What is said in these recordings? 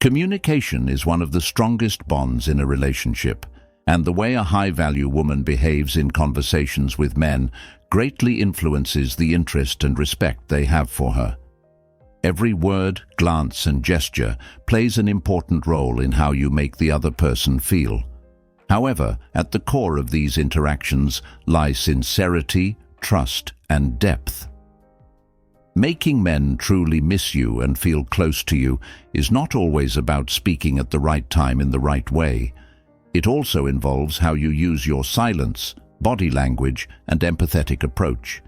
Communication is one of the strongest bonds in a relationship, and the way a high-value woman behaves in conversations with men greatly influences the interest and respect they have for her. Every word, glance, and gesture plays an important role in how you make the other person feel. However, at the core of these interactions lie sincerity, trust, and depth. Making men truly miss you and feel close to you is not always about speaking at the right time in the right way. It also involves how you use your silence, body language, and empathetic approach.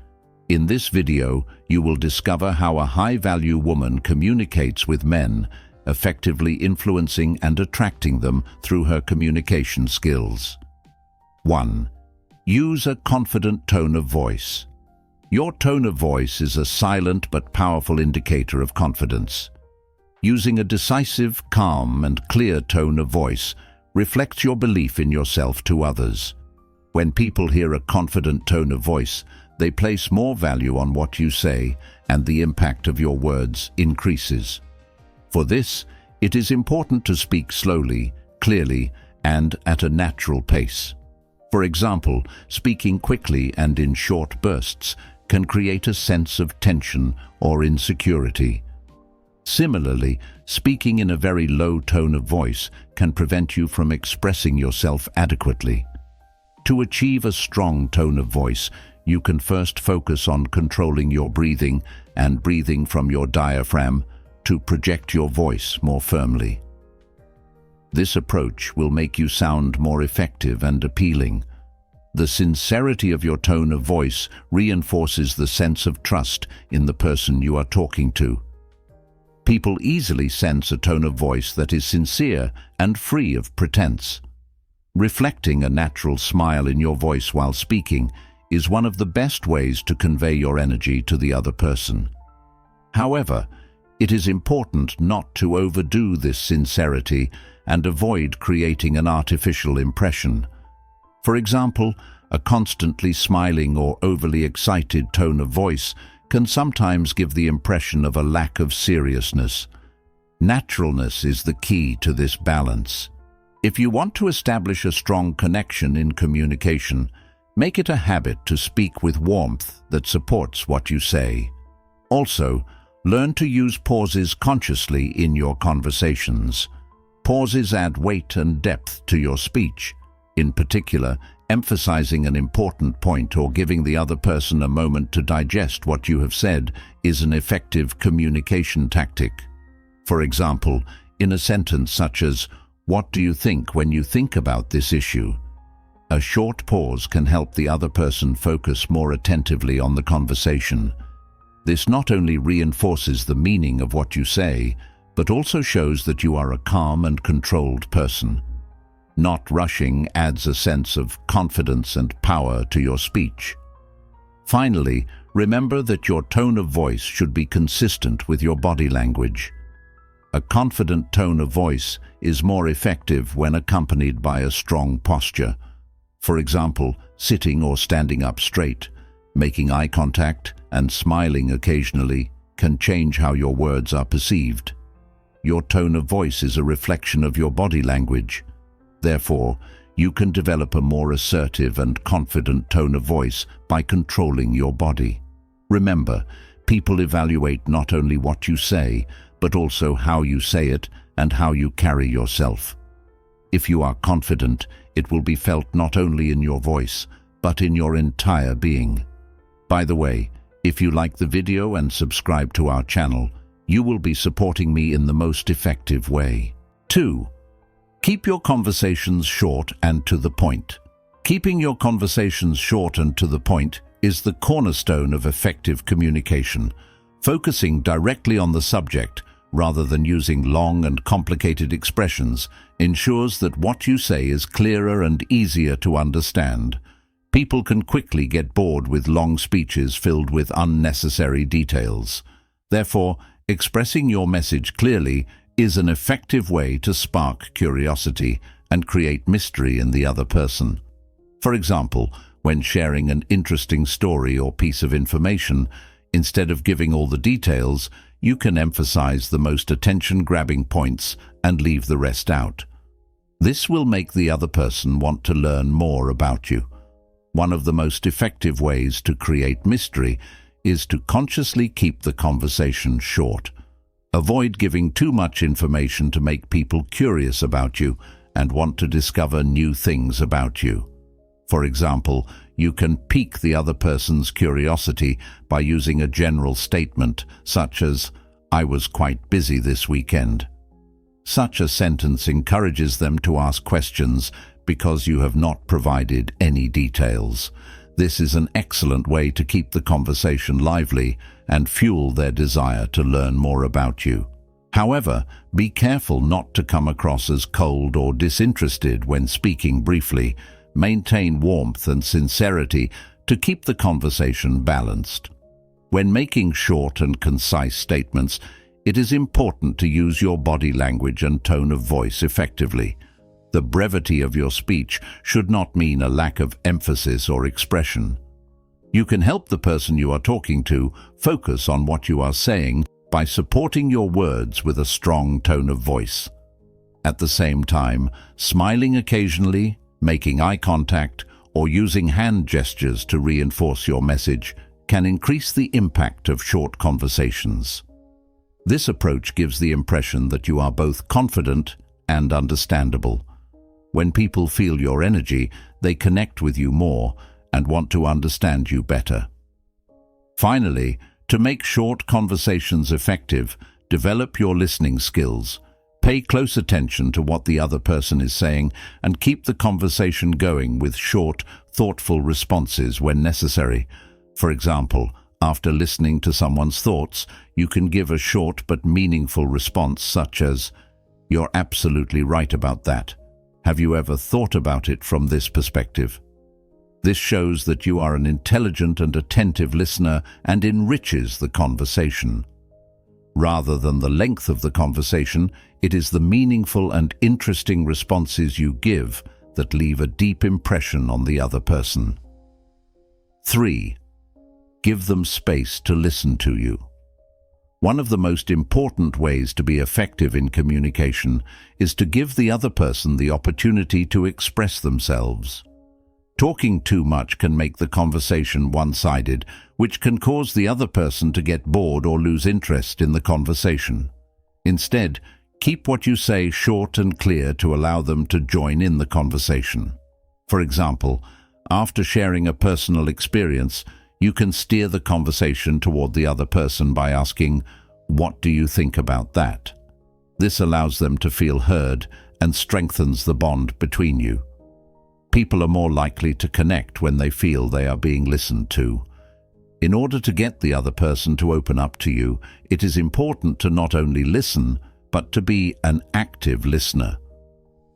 In this video, you will discover how a high-value woman communicates with men, effectively influencing and attracting them through her communication skills. 1. Use a confident tone of voice. Your tone of voice is a silent but powerful indicator of confidence. Using a decisive, calm, and clear tone of voice reflects your belief in yourself to others. When people hear a confident tone of voice, they place more value on what you say, and the impact of your words increases. For this, it is important to speak slowly, clearly, and at a natural pace. For example, speaking quickly and in short bursts can create a sense of tension or insecurity. Similarly, speaking in a very low tone of voice can prevent you from expressing yourself adequately. To achieve a strong tone of voice, you can first focus on controlling your breathing and breathing from your diaphragm to project your voice more firmly. This approach will make you sound more effective and appealing. The sincerity of your tone of voice reinforces the sense of trust in the person you are talking to. People easily sense a tone of voice that is sincere and free of pretense. Reflecting a natural smile in your voice while speaking is one of the best ways to convey your energy to the other person. However, it is important not to overdo this sincerity and avoid creating an artificial impression. For example, a constantly smiling or overly excited tone of voice can sometimes give the impression of a lack of seriousness. Naturalness is the key to this balance. If you want to establish a strong connection in communication, make it a habit to speak with warmth that supports what you say. Also, learn to use pauses consciously in your conversations. Pauses add weight and depth to your speech. In particular, emphasizing an important point or giving the other person a moment to digest what you have said is an effective communication tactic. For example, in a sentence such as, "What do you think when you think about this issue?" A short pause can help the other person focus more attentively on the conversation. This not only reinforces the meaning of what you say, but also shows that you are a calm and controlled person. Not rushing adds a sense of confidence and power to your speech. Finally, remember that your tone of voice should be consistent with your body language. A confident tone of voice is more effective when accompanied by a strong posture. For example, sitting or standing up straight, making eye contact, and smiling occasionally can change how your words are perceived. Your tone of voice is a reflection of your body language. Therefore, you can develop a more assertive and confident tone of voice by controlling your body. Remember, people evaluate not only what you say, but also how you say it and how you carry yourself. If you are confident, it will be felt not only in your voice, but in your entire being. By the way, if you like the video and subscribe to our channel, you will be supporting me in the most effective way. 2. Keep your conversations short and to the point. Keeping your conversations short and to the point is the cornerstone of effective communication. Focusing directly on the subject, rather than using long and complicated expressions, ensures that what you say is clearer and easier to understand. People can quickly get bored with long speeches filled with unnecessary details. Therefore, expressing your message clearly is an effective way to spark curiosity and create mystery in the other person. For example, when sharing an interesting story or piece of information, instead of giving all the details, you can emphasize the most attention-grabbing points and leave the rest out. This will make the other person want to learn more about you. One of the most effective ways to create mystery is to consciously keep the conversation short. Avoid giving too much information to make people curious about you and want to discover new things about you. For example, you can pique the other person's curiosity by using a general statement such as, "I was quite busy this weekend." Such a sentence encourages them to ask questions because you have not provided any details. This is an excellent way to keep the conversation lively and fuel their desire to learn more about you. However, be careful not to come across as cold or disinterested when speaking briefly. Maintain warmth and sincerity to keep the conversation balanced. When making short and concise statements, it is important to use your body language and tone of voice effectively. The brevity of your speech should not mean a lack of emphasis or expression. You can help the person you are talking to focus on what you are saying by supporting your words with a strong tone of voice. At the same time, smiling occasionally, making eye contact, or using hand gestures to reinforce your message can increase the impact of short conversations. This approach gives the impression that you are both confident and understandable. When people feel your energy, they connect with you more and want to understand you better. Finally, to make short conversations effective, develop your listening skills. Pay close attention to what the other person is saying and keep the conversation going with short, thoughtful responses when necessary. For example, after listening to someone's thoughts, you can give a short but meaningful response such as, "You're absolutely right about that. Have you ever thought about it from this perspective?" This shows that you are an intelligent and attentive listener and enriches the conversation. Rather than the length of the conversation, it is the meaningful and interesting responses you give that leave a deep impression on the other person. 3. Give them space to listen to you. One of the most important ways to be effective in communication is to give the other person the opportunity to express themselves. Talking too much can make the conversation one-sided, which can cause the other person to get bored or lose interest in the conversation. Instead, keep what you say short and clear to allow them to join in the conversation. For example, after sharing a personal experience, you can steer the conversation toward the other person by asking, "What do you think about that?" This allows them to feel heard and strengthens the bond between you. People are more likely to connect when they feel they are being listened to. In order to get the other person to open up to you, it is important to not only listen, but to be an active listener.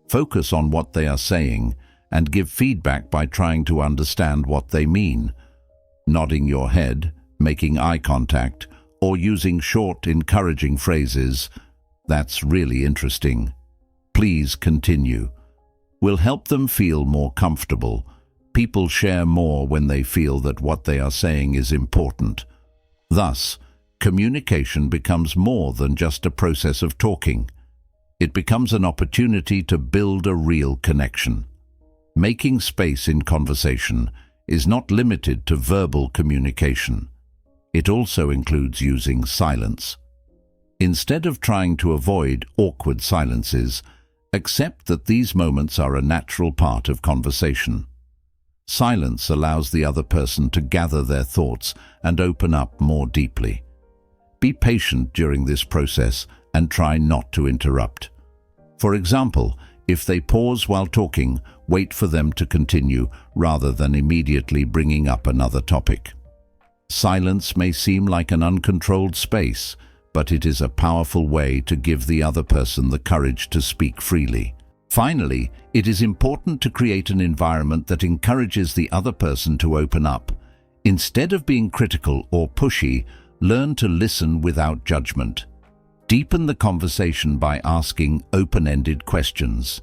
Focus on what they are saying and give feedback by trying to understand what they mean. Nodding your head, making eye contact, or using short, encouraging phrases, "That's really interesting. Please continue," will help them feel more comfortable. People share more when they feel that what they are saying is important. Thus, communication becomes more than just a process of talking. It becomes an opportunity to build a real connection. Making space in conversation is not limited to verbal communication. It also includes using silence. Instead of trying to avoid awkward silences, accept that these moments are a natural part of conversation. Silence allows the other person to gather their thoughts and open up more deeply. Be patient during this process and try not to interrupt. For example, if they pause while talking, wait for them to continue rather than immediately bringing up another topic. Silence may seem like an uncontrolled space, but it is a powerful way to give the other person the courage to speak freely. Finally, it is important to create an environment that encourages the other person to open up. Instead of being critical or pushy, learn to listen without judgment. Deepen the conversation by asking open-ended questions.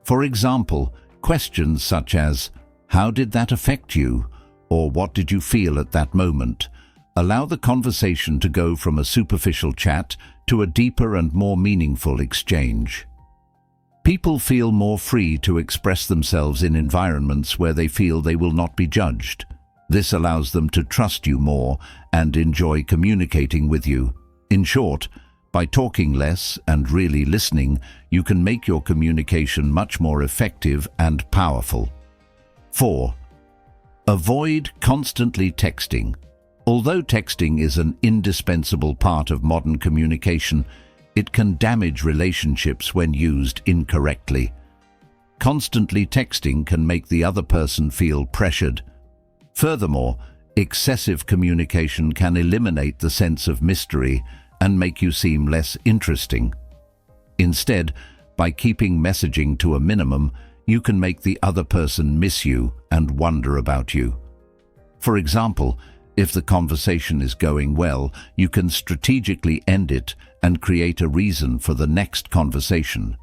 For example, questions such as, "How did that affect you?" or "What did you feel at that moment?" allow the conversation to go from a superficial chat to a deeper and more meaningful exchange. People feel more free to express themselves in environments where they feel they will not be judged. This allows them to trust you more and enjoy communicating with you. In short, by talking less and really listening, you can make your communication much more effective and powerful. 4. Avoid constantly texting. Although texting is an indispensable part of modern communication, it can damage relationships when used incorrectly. Constantly texting can make the other person feel pressured. Furthermore, excessive communication can eliminate the sense of mystery and make you seem less interesting. Instead, by keeping messaging to a minimum, you can make the other person miss you and wonder about you. For example, if the conversation is going well, you can strategically end it and create a reason for the next conversation.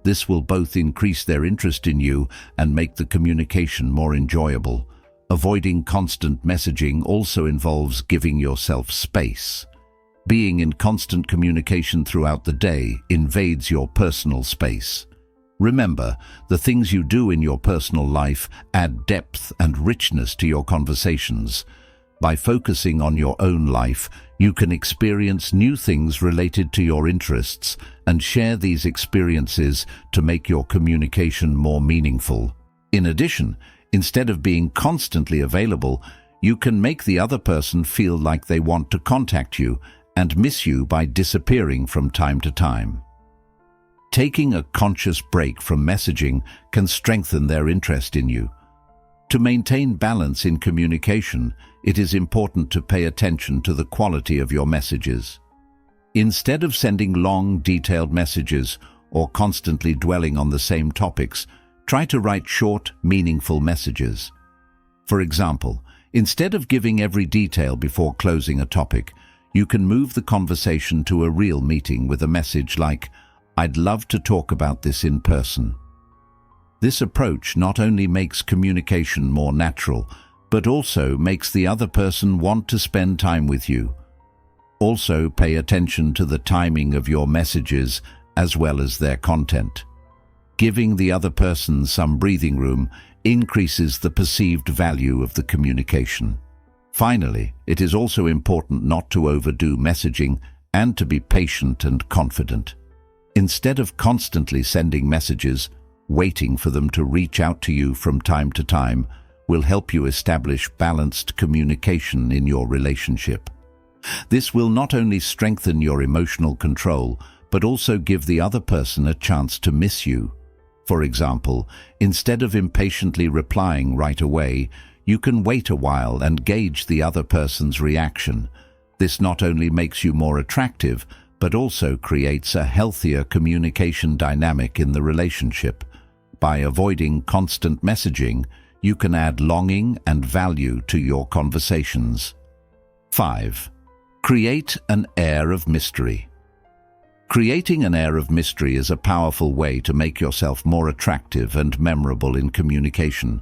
This will both increase their interest in you and make the communication more enjoyable. Avoiding constant messaging also involves giving yourself space. Being in constant communication throughout the day invades your personal space. Remember, the things you do in your personal life add depth and richness to your conversations. By focusing on your own life, you can experience new things related to your interests and share these experiences to make your communication more meaningful. In addition, instead of being constantly available, you can make the other person feel like they want to contact you and miss you by disappearing from time to time. Taking a conscious break from messaging can strengthen their interest in you. To maintain balance in communication, it is important to pay attention to the quality of your messages. Instead of sending long, detailed messages or constantly dwelling on the same topics, try to write short, meaningful messages. For example, instead of giving every detail before closing a topic, you can move the conversation to a real meeting with a message like, "I'd love to talk about this in person." This approach not only makes communication more natural, but also makes the other person want to spend time with you. Also, pay attention to the timing of your messages as well as their content. Giving the other person some breathing room increases the perceived value of the communication. Finally, it is also important not to overdo messaging and to be patient and confident. Instead of constantly sending messages, waiting for them to reach out to you from time to time will help you establish balanced communication in your relationship. This will not only strengthen your emotional control, but also give the other person a chance to miss you. For example, instead of impatiently replying right away, you can wait a while and gauge the other person's reaction. This not only makes you more attractive, but also creates a healthier communication dynamic in the relationship. By avoiding constant messaging, you can add longing and value to your conversations. 5. Create an air of mystery. Creating an air of mystery is a powerful way to make yourself more attractive and memorable in communication.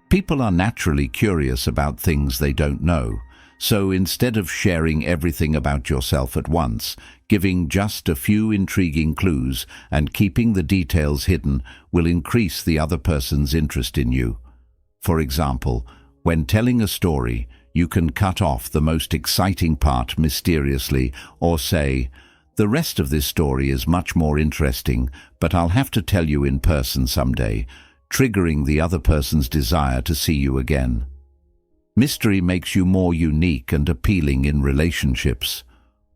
People are naturally curious about things they don't know, so instead of sharing everything about yourself at once, giving just a few intriguing clues and keeping the details hidden will increase the other person's interest in you. For example, when telling a story, you can cut off the most exciting part mysteriously or say, "The rest of this story is much more interesting, but I'll have to tell you in person someday," triggering the other person's desire to see you again. Mystery makes you more unique and appealing in relationships.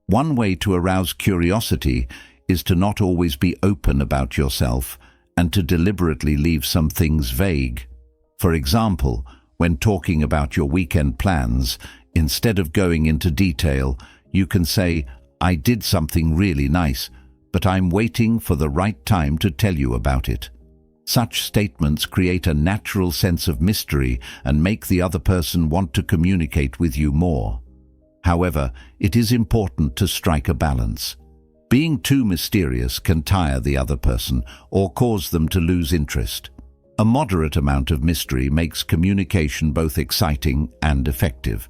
One way to arouse curiosity is to not always be open about yourself and to deliberately leave some things vague. For example, when talking about your weekend plans, instead of going into detail, you can say, "I did something really nice, but I'm waiting for the right time to tell you about it." Such statements create a natural sense of mystery and make the other person want to communicate with you more. However, it is important to strike a balance. Being too mysterious can tire the other person or cause them to lose interest. A moderate amount of mystery makes communication both exciting and effective.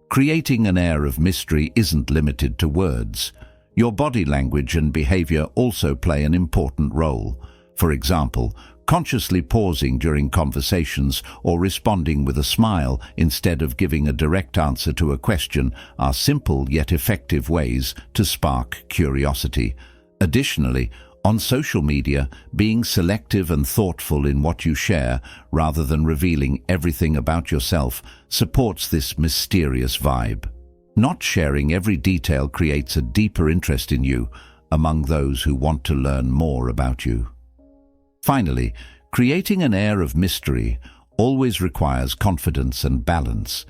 Creating an air of mystery isn't limited to words. Your body language and behavior also play an important role. For example, consciously pausing during conversations or responding with a smile instead of giving a direct answer to a question are simple yet effective ways to spark curiosity. Additionally, on social media, being selective and thoughtful in what you share rather than revealing everything about yourself supports this mysterious vibe. Not sharing every detail creates a deeper interest in you among those who want to learn more about you. Finally, creating an air of mystery always requires confidence and balance.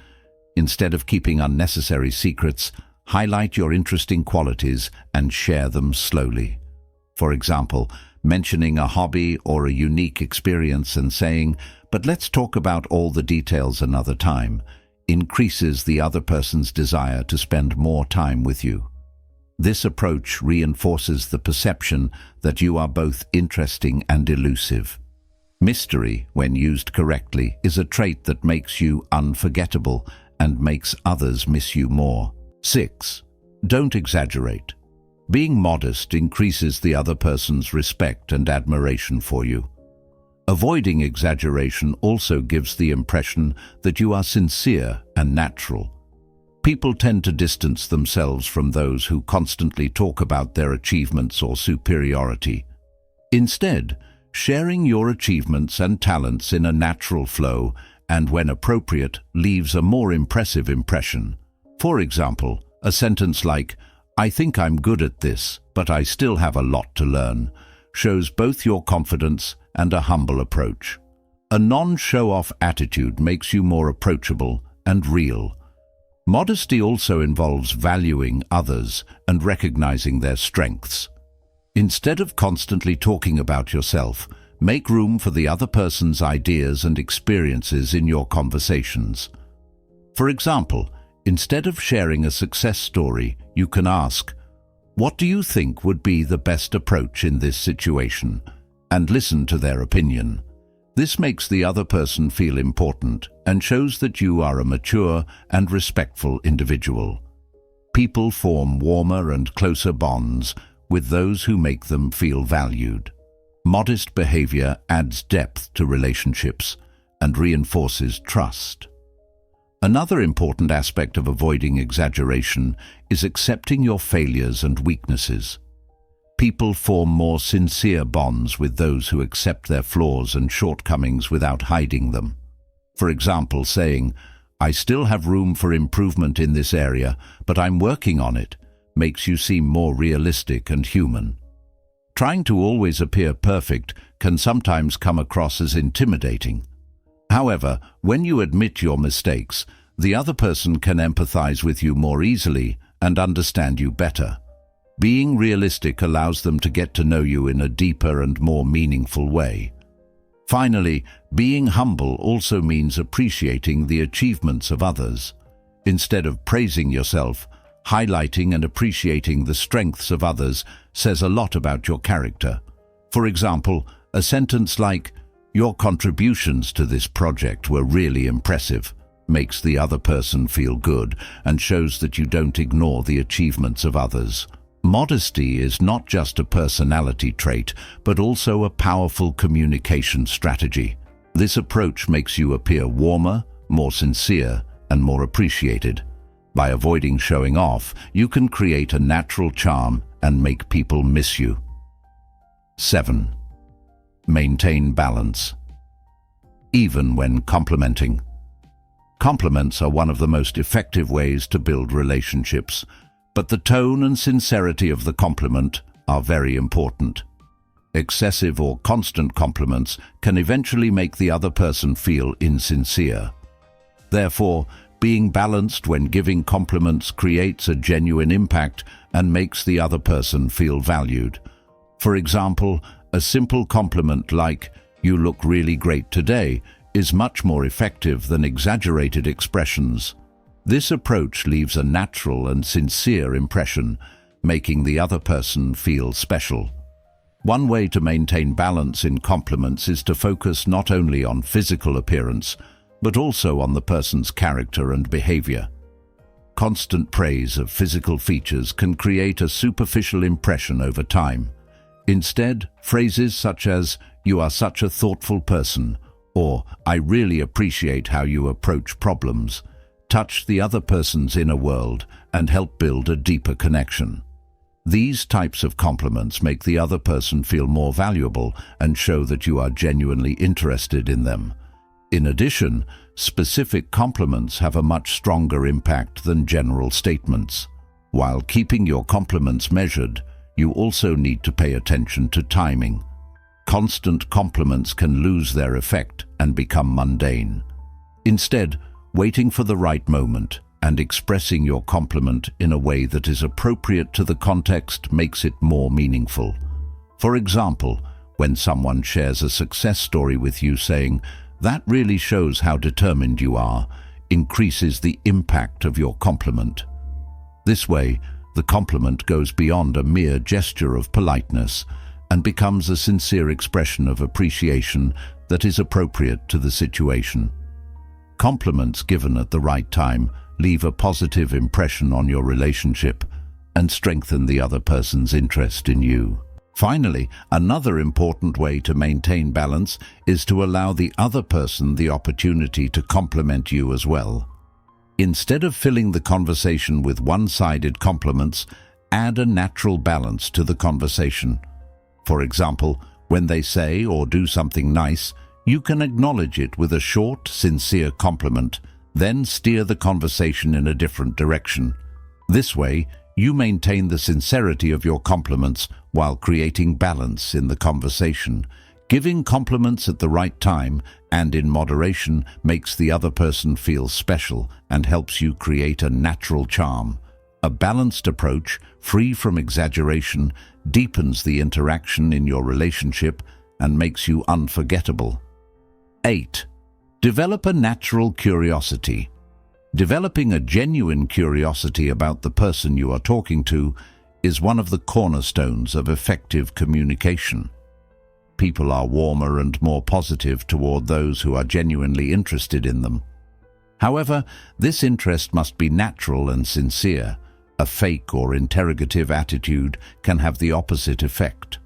Instead of keeping unnecessary secrets, highlight your interesting qualities and share them slowly. For example, mentioning a hobby or a unique experience and saying, "But let's talk about all the details another time," increases the other person's desire to spend more time with you. This approach reinforces the perception that you are both interesting and elusive. Mystery, when used correctly, is a trait that makes you unforgettable and makes others miss you more. 6. Don't exaggerate. Being modest increases the other person's respect and admiration for you. Avoiding exaggeration also gives the impression that you are sincere and natural. People tend to distance themselves from those who constantly talk about their achievements or superiority. Instead, sharing your achievements and talents in a natural flow and, when appropriate, leaves a more impressive impression. For example, a sentence like, "I think I'm good at this, but I still have a lot to learn," shows both your confidence and a humble approach. A non-show-off attitude makes you more approachable and real. Modesty also involves valuing others and recognizing their strengths. Instead of constantly talking about yourself, make room for the other person's ideas and experiences in your conversations. For example, instead of sharing a success story, you can ask, "What do you think would be the best approach in this situation?" and listen to their opinion. This makes the other person feel important and shows that you are a mature and respectful individual. People form warmer and closer bonds with those who make them feel valued. Modest behavior adds depth to relationships and reinforces trust. Another important aspect of avoiding exaggeration is accepting your failures and weaknesses. People form more sincere bonds with those who accept their flaws and shortcomings without hiding them. For example, saying, "I still have room for improvement in this area, but I'm working on it," makes you seem more realistic and human. Trying to always appear perfect can sometimes come across as intimidating. However, when you admit your mistakes, the other person can empathize with you more easily and understand you better. Being realistic allows them to get to know you in a deeper and more meaningful way. Finally, being humble also means appreciating the achievements of others. Instead of praising yourself, highlighting and appreciating the strengths of others says a lot about your character. For example, a sentence like, "Your contributions to this project were really impressive," makes the other person feel good and shows that you don't ignore the achievements of others. Modesty is not just a personality trait, but also a powerful communication strategy. This approach makes you appear warmer, more sincere, and more appreciated. By avoiding showing off, you can create a natural charm and make people miss you. 7. Maintain balance. Even when complimenting. Compliments are one of the most effective ways to build relationships, but the tone and sincerity of the compliment are very important. Excessive or constant compliments can eventually make the other person feel insincere. Therefore, being balanced when giving compliments creates a genuine impact and makes the other person feel valued. For example, a simple compliment like, "You look really great today," is much more effective than exaggerated expressions. This approach leaves a natural and sincere impression, making the other person feel special. One way to maintain balance in compliments is to focus not only on physical appearance, but also on the person's character and behavior. Constant praise of physical features can create a superficial impression over time. Instead, phrases such as, "You are such a thoughtful person," or "I really appreciate how you approach problems," touch the other person's inner world and help build a deeper connection. These types of compliments make the other person feel more valuable and show that you are genuinely interested in them. In addition, specific compliments have a much stronger impact than general statements. While keeping your compliments measured, you also need to pay attention to timing. Constant compliments can lose their effect and become mundane. Instead, waiting for the right moment and expressing your compliment in a way that is appropriate to the context makes it more meaningful. For example, when someone shares a success story with you saying, "That really shows how determined you are," increases the impact of your compliment. This way, the compliment goes beyond a mere gesture of politeness and becomes a sincere expression of appreciation that is appropriate to the situation. Compliments given at the right time leave a positive impression on your relationship and strengthen the other person's interest in you. Finally, another important way to maintain balance is to allow the other person the opportunity to compliment you as well. Instead of filling the conversation with one-sided compliments, add a natural balance to the conversation. For example, when they say or do something nice, you can acknowledge it with a short, sincere compliment, then steer the conversation in a different direction. This way, you maintain the sincerity of your compliments while creating balance in the conversation. Giving compliments at the right time and in moderation makes the other person feel special and helps you create a natural charm. A balanced approach, free from exaggeration, deepens the interaction in your relationship and makes you unforgettable. 8. Develop a natural curiosity. Developing a genuine curiosity about the person you are talking to is one of the cornerstones of effective communication. People are warmer and more positive toward those who are genuinely interested in them. However, this interest must be natural and sincere. A fake or interrogative attitude can have the opposite effect.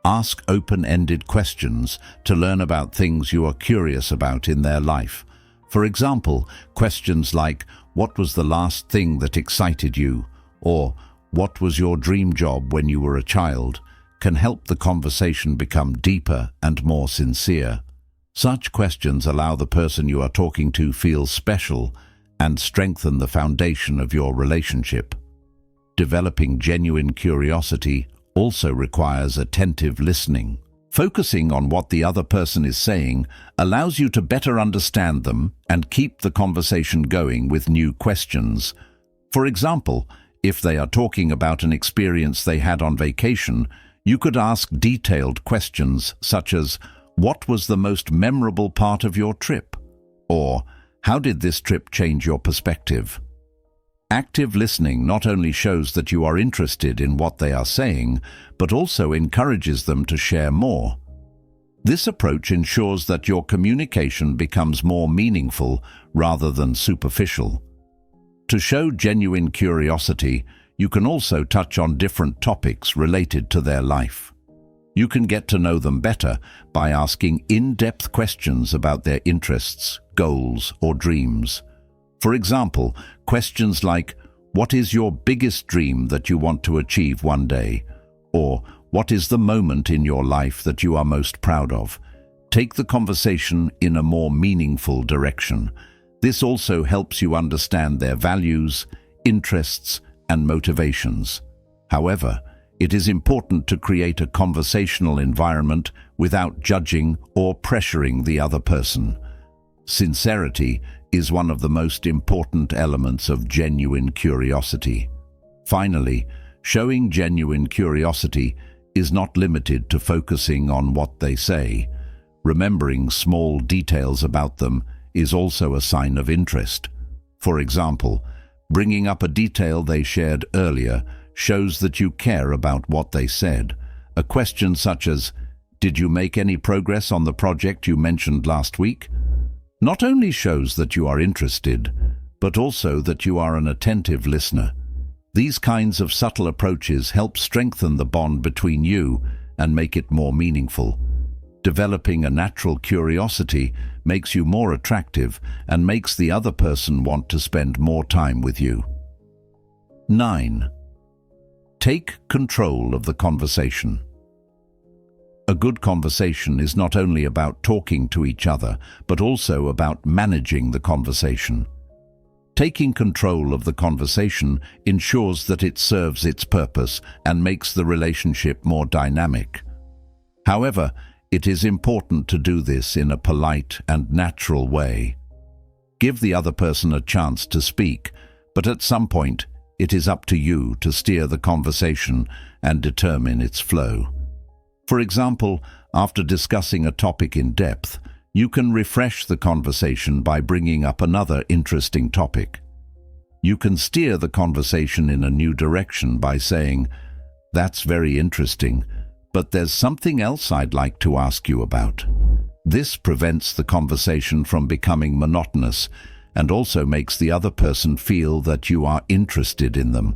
Ask open-ended questions to learn about things you are curious about in their life. For example, questions like, "What was the last thing that excited you?" or "What was your dream job when you were a child?" can help the conversation become deeper and more sincere. Such questions allow the person you are talking to feel special and strengthen the foundation of your relationship. Developing genuine curiosity also requires attentive listening. Focusing on what the other person is saying allows you to better understand them and keep the conversation going with new questions. For example, if they are talking about an experience they had on vacation, you could ask detailed questions such as, "What was the most memorable part of your trip?" or "How did this trip change your perspective?" Active listening not only shows that you are interested in what they are saying, but also encourages them to share more. This approach ensures that your communication becomes more meaningful rather than superficial. To show genuine curiosity, you can also touch on different topics related to their life. You can get to know them better by asking in-depth questions about their interests, goals, or dreams. For example, questions like, "What is your biggest dream that you want to achieve one day?" or "What is the moment in your life that you are most proud of?" take the conversation in a more meaningful direction. This also helps you understand their values, interests, and motivations. However, it is important to create a conversational environment without judging or pressuring the other person. Sincerity is one of the most important elements of genuine curiosity. Finally, showing genuine curiosity is not limited to focusing on what they say. Remembering small details about them is also a sign of interest. For example, bringing up a detail they shared earlier shows that you care about what they said. A question such as, "Did you make any progress on the project you mentioned last week?" not only shows that you are interested, but also that you are an attentive listener. These kinds of subtle approaches help strengthen the bond between you and make it more meaningful. Developing a natural curiosity makes you more attractive and makes the other person want to spend more time with you. 9. Take control of the conversation. A good conversation is not only about talking to each other, but also about managing the conversation. Taking control of the conversation ensures that it serves its purpose and makes the relationship more dynamic. However, it is important to do this in a polite and natural way. Give the other person a chance to speak, but at some point, it is up to you to steer the conversation and determine its flow. For example, after discussing a topic in depth, you can refresh the conversation by bringing up another interesting topic. You can steer the conversation in a new direction by saying, "That's very interesting, but there's something else I'd like to ask you about." This prevents the conversation from becoming monotonous and also makes the other person feel that you are interested in them.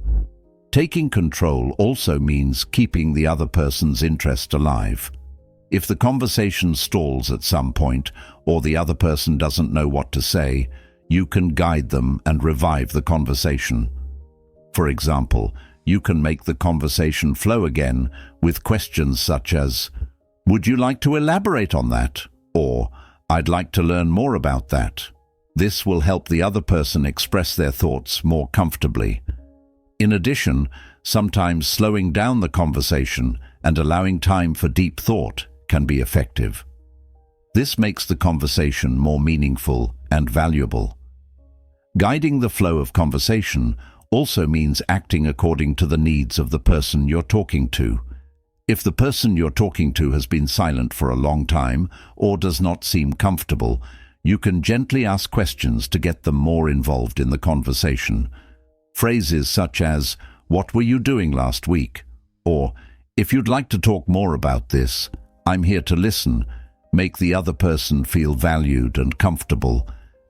Taking control also means keeping the other person's interest alive. If the conversation stalls at some point or the other person doesn't know what to say, you can guide them and revive the conversation. For example, you can make the conversation flow again with questions such as, "Would you like to elaborate on that?" or "I'd like to learn more about that." This will help the other person express their thoughts more comfortably. In addition, sometimes slowing down the conversation and allowing time for deep thought can be effective. This makes the conversation more meaningful and valuable. Guiding the flow of conversation also means acting according to the needs of the person you're talking to. If the person you're talking to has been silent for a long time or does not seem comfortable, you can gently ask questions to get them more involved in the conversation. Phrases such as, "What were you doing last week?" or "If you'd like to talk more about this, I'm here to listen," make the other person feel valued and comfortable.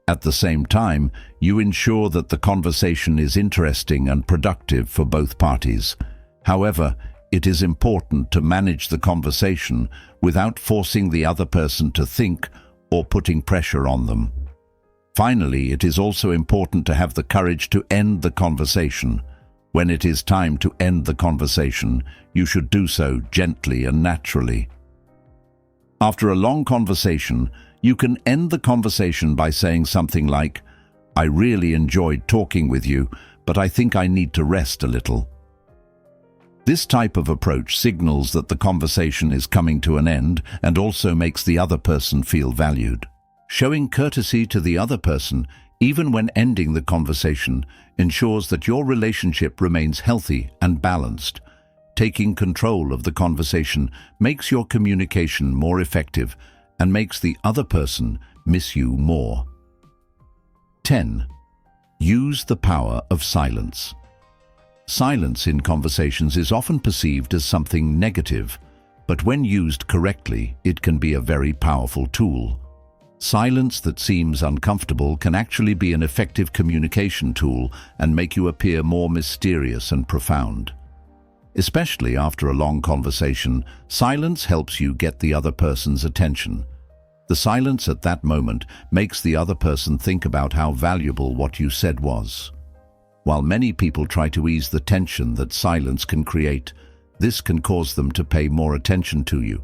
At the same time, you ensure that the conversation is interesting and productive for both parties. However, it is important to manage the conversation without forcing the other person to think or putting pressure on them. Finally, it is also important to have the courage to end the conversation. When it is time to end the conversation, you should do so gently and naturally. After a long conversation, you can end the conversation by saying something like, "I really enjoyed talking with you, but I think I need to rest a little." This type of approach signals that the conversation is coming to an end and also makes the other person feel valued. Showing courtesy to the other person, even when ending the conversation, ensures that your relationship remains healthy and balanced. Taking control of the conversation makes your communication more effective and makes the other person miss you more. 10. Use the power of silence. Silence in conversations is often perceived as something negative, but when used correctly, it can be a very powerful tool. Silence that seems uncomfortable can actually be an effective communication tool and make you appear more mysterious and profound. Especially after a long conversation, silence helps you get the other person's attention. The silence at that moment makes the other person think about how valuable what you said was. While many people try to ease the tension that silence can create, this can cause them to pay more attention to you.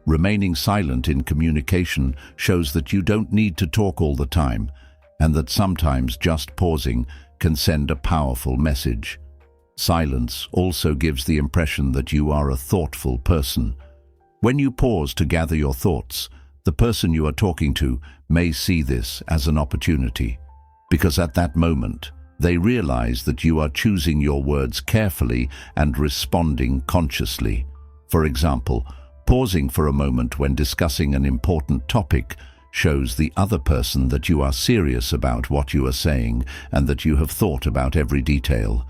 Remaining silent in communication shows that you don't need to talk all the time, and that sometimes just pausing can send a powerful message. Silence also gives the impression that you are a thoughtful person. When you pause to gather your thoughts, the person you are talking to may see this as an opportunity, because at that moment, they realize that you are choosing your words carefully and responding consciously. For example, pausing for a moment when discussing an important topic shows the other person that you are serious about what you are saying and that you have thought about every detail.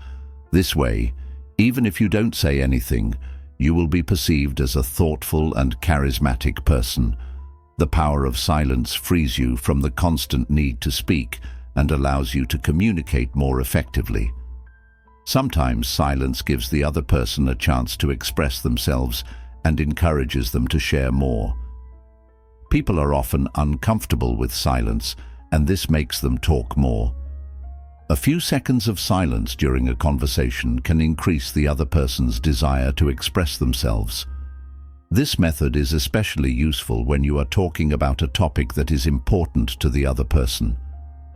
This way, even if you don't say anything, you will be perceived as a thoughtful and charismatic person. The power of silence frees you from the constant need to speak and allows you to communicate more effectively. Sometimes silence gives the other person a chance to express themselves and encourages them to share more. People are often uncomfortable with silence, and this makes them talk more. A few seconds of silence during a conversation can increase the other person's desire to express themselves. This method is especially useful when you are talking about a topic that is important to the other person.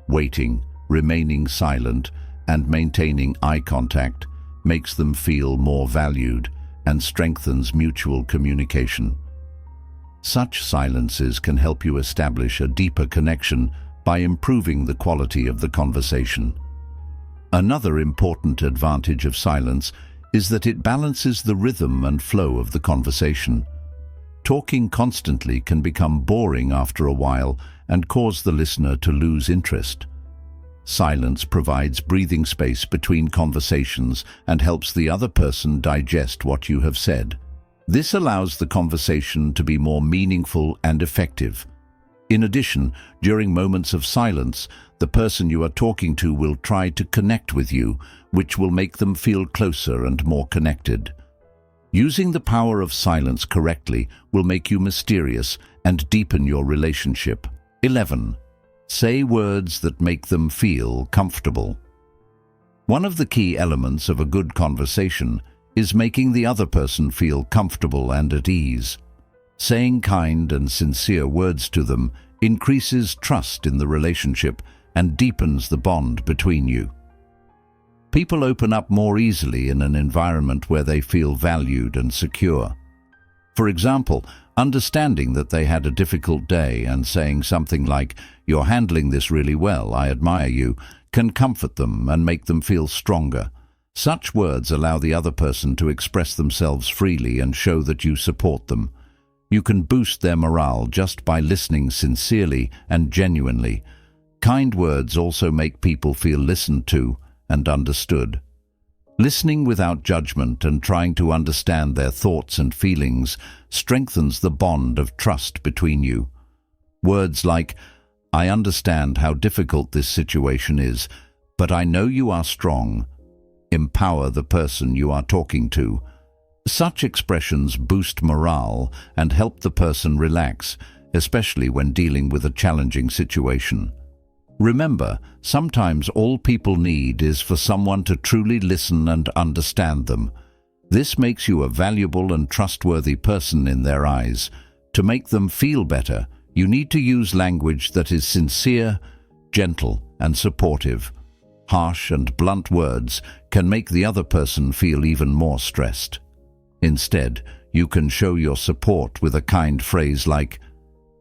Waiting, remaining silent, and maintaining eye contact makes them feel more valued and strengthens mutual communication. Such silences can help you establish a deeper connection by improving the quality of the conversation. Another important advantage of silence is that it balances the rhythm and flow of the conversation. Talking constantly can become boring after a while and cause the listener to lose interest. Silence provides breathing space between conversations and helps the other person digest what you have said. This allows the conversation to be more meaningful and effective. In addition, during moments of silence, the person you are talking to will try to connect with you, which will make them feel closer and more connected. Using the power of silence correctly will make you mysterious and deepen your relationship. 11. Say words that make them feel comfortable. One of the key elements of a good conversation is making the other person feel comfortable and at ease. Saying kind and sincere words to them increases trust in the relationship and deepens the bond between you. People open up more easily in an environment where they feel valued and secure. For example, understanding that they had a difficult day and saying something like, "You're handling this really well, I admire you," can comfort them and make them feel stronger. Such words allow the other person to express themselves freely and show that you support them. You can boost their morale just by listening sincerely and genuinely. Kind words also make people feel listened to and understood. Listening without judgment and trying to understand their thoughts and feelings strengthens the bond of trust between you. Words like, "I understand how difficult this situation is, but I know you are strong," empower the person you are talking to. Such expressions boost morale and help the person relax, especially when dealing with a challenging situation. Remember, sometimes all people need is for someone to truly listen and understand them. This makes you a valuable and trustworthy person in their eyes. To make them feel better, you need to use language that is sincere, gentle, and supportive. Harsh and blunt words can make the other person feel even more stressed. Instead, you can show your support with a kind phrase like,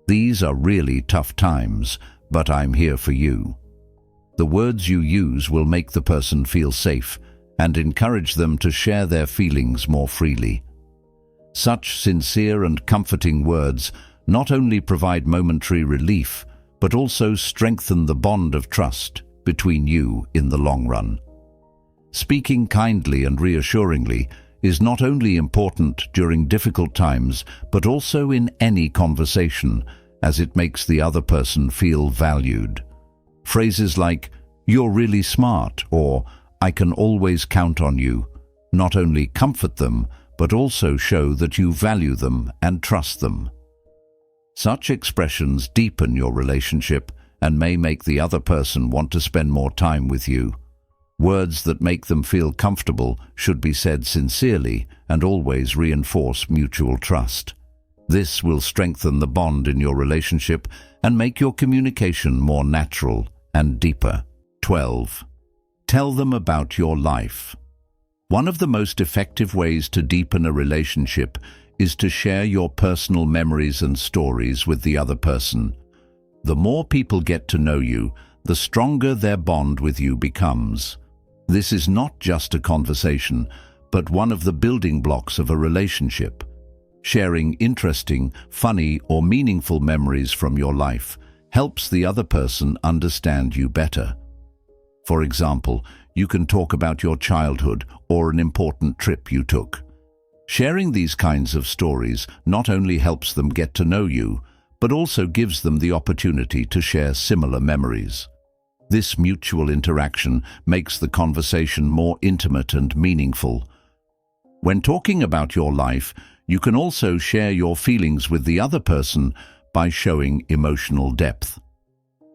"These are really tough times, but I'm here for you." The words you use will make the person feel safe and encourage them to share their feelings more freely. Such sincere and comforting words not only provide momentary relief, but also strengthen the bond of trust between you in the long run. Speaking kindly and reassuringly is not only important during difficult times, but also in any conversation, as it makes the other person feel valued. Phrases like, "You're really smart," or "I can always count on you," not only comfort them, but also show that you value them and trust them. Such expressions deepen your relationship and may make the other person want to spend more time with you. Words that make them feel comfortable should be said sincerely and always reinforce mutual trust. This will strengthen the bond in your relationship and make your communication more natural and deeper. 12. Tell them about your life. One of the most effective ways to deepen a relationship is to share your personal memories and stories with the other person. The more people get to know you, the stronger their bond with you becomes. This is not just a conversation, but one of the building blocks of a relationship. Sharing interesting, funny, or meaningful memories from your life helps the other person understand you better. For example, you can talk about your childhood or an important trip you took. Sharing these kinds of stories not only helps them get to know you, but also gives them the opportunity to share similar memories. This mutual interaction makes the conversation more intimate and meaningful. When talking about your life, you can also share your feelings with the other person by showing emotional depth.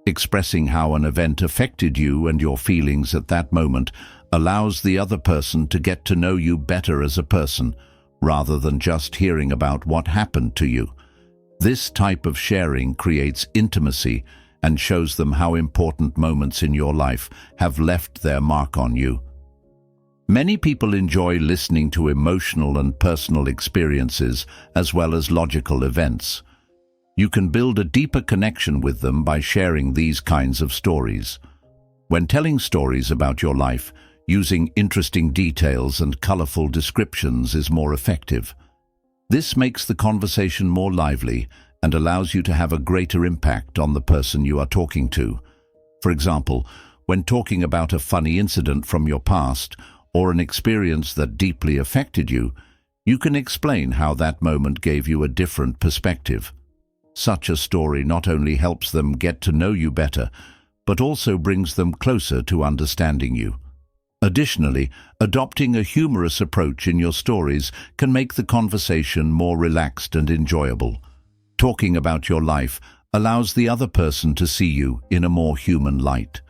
Expressing how an event affected you and your feelings at that moment allows the other person to get to know you better as a person, rather than just hearing about what happened to you. This type of sharing creates intimacy and shows them how important moments in your life have left their mark on you. Many people enjoy listening to emotional and personal experiences as well as logical events. You can build a deeper connection with them by sharing these kinds of stories. When telling stories about your life, using interesting details and colorful descriptions is more effective. This makes the conversation more lively and allows you to have a greater impact on the person you are talking to. For example, when talking about a funny incident from your past or an experience that deeply affected you, you can explain how that moment gave you a different perspective. Such a story not only helps them get to know you better, but also brings them closer to understanding you. Additionally, adopting a humorous approach in your stories can make the conversation more relaxed and enjoyable. Talking about your life allows the other person to see you in a more human light.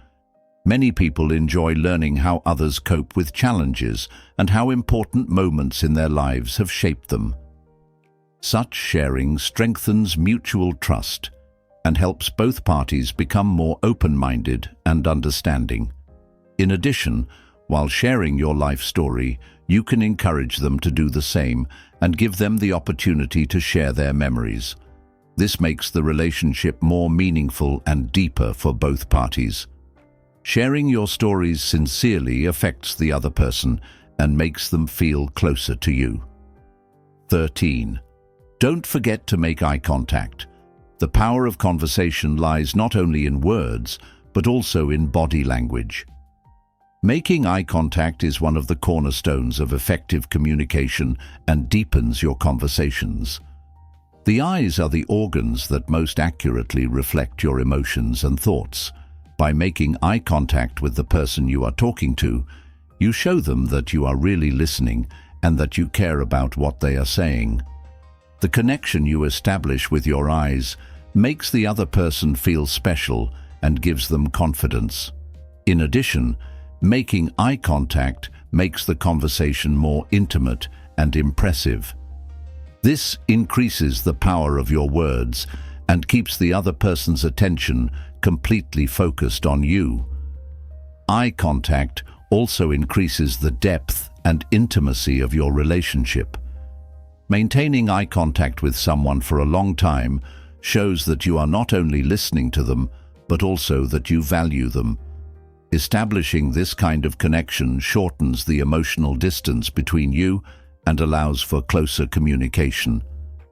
Many people enjoy learning how others cope with challenges and how important moments in their lives have shaped them. Such sharing strengthens mutual trust and helps both parties become more open-minded and understanding. In addition, while sharing your life story, you can encourage them to do the same and give them the opportunity to share their memories. This makes the relationship more meaningful and deeper for both parties. Sharing your stories sincerely affects the other person and makes them feel closer to you. 13. Don't forget to make eye contact. The power of conversation lies not only in words, but also in body language. Making eye contact is one of the cornerstones of effective communication and deepens your conversations. The eyes are the organs that most accurately reflect your emotions and thoughts. By making eye contact with the person you are talking to, you show them that you are really listening and that you care about what they are saying. The connection you establish with your eyes makes the other person feel special and gives them confidence. In addition, making eye contact makes the conversation more intimate and impressive. This increases the power of your words and keeps the other person's attention completely focused on you. Eye contact also increases the depth and intimacy of your relationship. Maintaining eye contact with someone for a long time shows that you are not only listening to them, but also that you value them. Establishing this kind of connection shortens the emotional distance between you and allows for closer communication.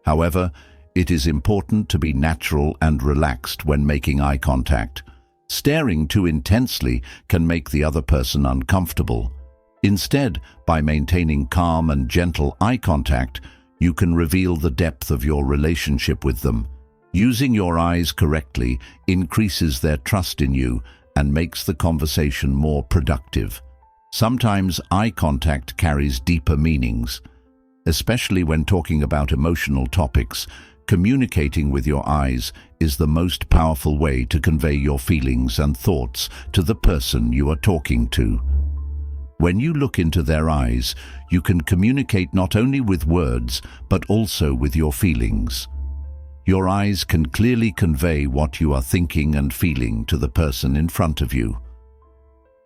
However, it is important to be natural and relaxed when making eye contact. Staring too intensely can make the other person uncomfortable. Instead, by maintaining calm and gentle eye contact, you can reveal the depth of your relationship with them. Using your eyes correctly increases their trust in you and makes the conversation more productive. Sometimes eye contact carries deeper meanings. Especially when talking about emotional topics, communicating with your eyes is the most powerful way to convey your feelings and thoughts to the person you are talking to. When you look into their eyes, you can communicate not only with words, but also with your feelings. Your eyes can clearly convey what you are thinking and feeling to the person in front of you.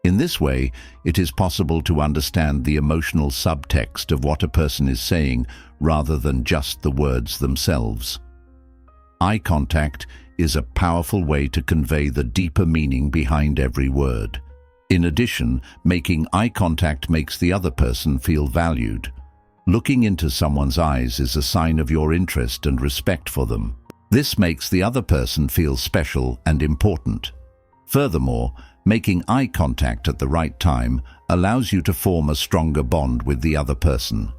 In this way, it is possible to understand the emotional subtext of what a person is saying rather than just the words themselves. Eye contact is a powerful way to convey the deeper meaning behind every word. In addition, making eye contact makes the other person feel valued. Looking into someone's eyes is a sign of your interest and respect for them. This makes the other person feel special and important. Furthermore, making eye contact at the right time allows you to form a stronger bond with the other person.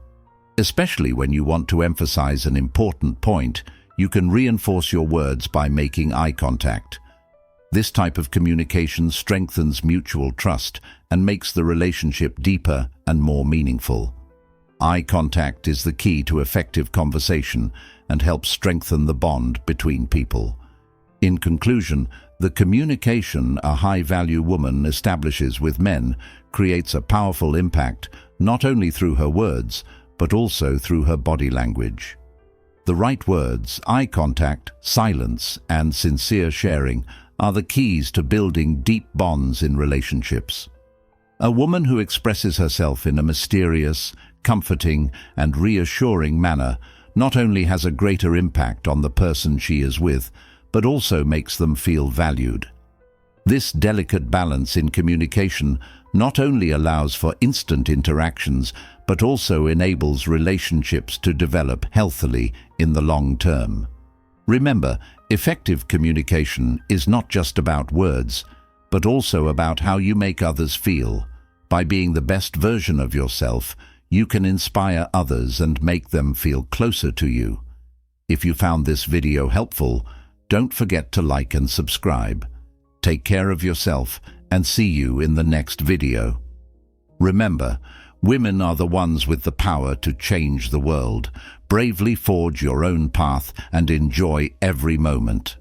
Especially when you want to emphasize an important point, you can reinforce your words by making eye contact. This type of communication strengthens mutual trust and makes the relationship deeper and more meaningful. Eye contact is the key to effective conversation and helps strengthen the bond between people. In conclusion, the communication a high-value woman establishes with men creates a powerful impact not only through her words, but also through her body language. The right words, eye contact, silence, and sincere sharing are the keys to building deep bonds in relationships. A woman who expresses herself in a mysterious, comforting, and reassuring manner not only has a greater impact on the person she is with, but also makes them feel valued. This delicate balance in communication not only allows for instant interactions, but also enables relationships to develop healthily in the long term. Remember, effective communication is not just about words, but also about how you make others feel. By being the best version of yourself, you can inspire others and make them feel closer to you. If you found this video helpful, don't forget to like and subscribe. Take care of yourself and see you in the next video. Remember, women are the ones with the power to change the world. Bravely forge your own path and enjoy every moment.